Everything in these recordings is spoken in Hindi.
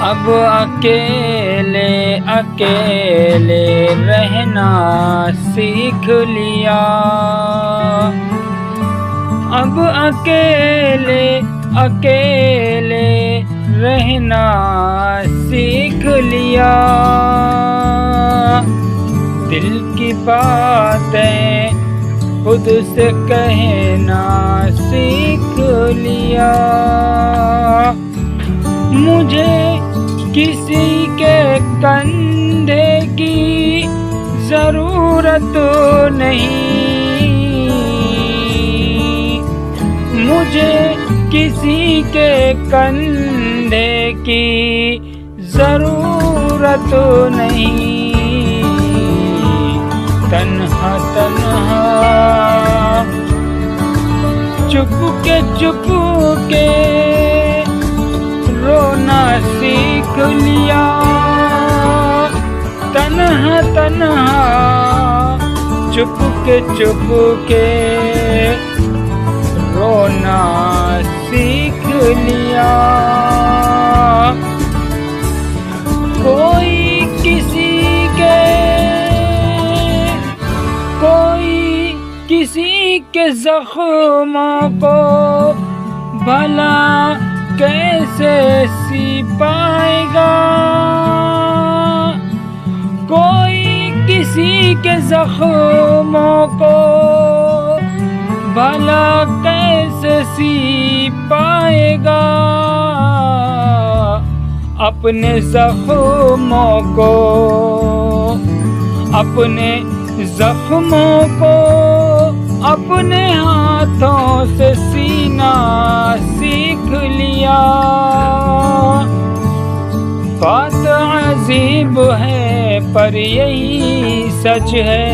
अब अकेले अकेले रहना सीख लिया। अब अकेले अकेले रहना सीख लिया। दिल की बातें खुद से कहना सीख लिया। मुझे किसी के कंधे की ज़रूरत नहीं। मुझे किसी के कंधे की ज़रूरत नहीं। तन्हा तन्हा चुप के रोना सीख लिया। तन्हा तन्हा चुप के रोना सीख लिया। कोई किसी के ज़ख्मों को भला कैसे सी पाएगा। कोई किसी के ज़ख्मों को भला कैसे सी पाएगा। अपने ज़ख्मों को अपने हाथों से सीना सीख लिया। बात अजीब है पर यही सच है।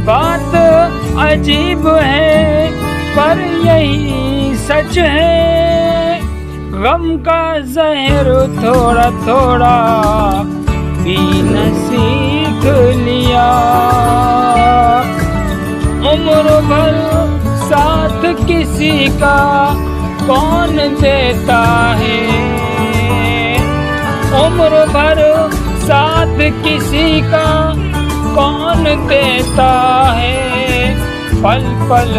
बात अजीब है पर यही सच है। गम का जहर थोड़ा थोड़ा पीना सीख लिया। उम्र भर साथ किसी का कौन देता है। उम्र भर साथ किसी का कौन देता है। पल पल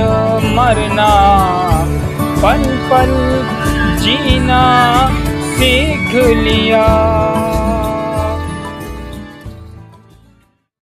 मरना पल पल जीना सीख लिया।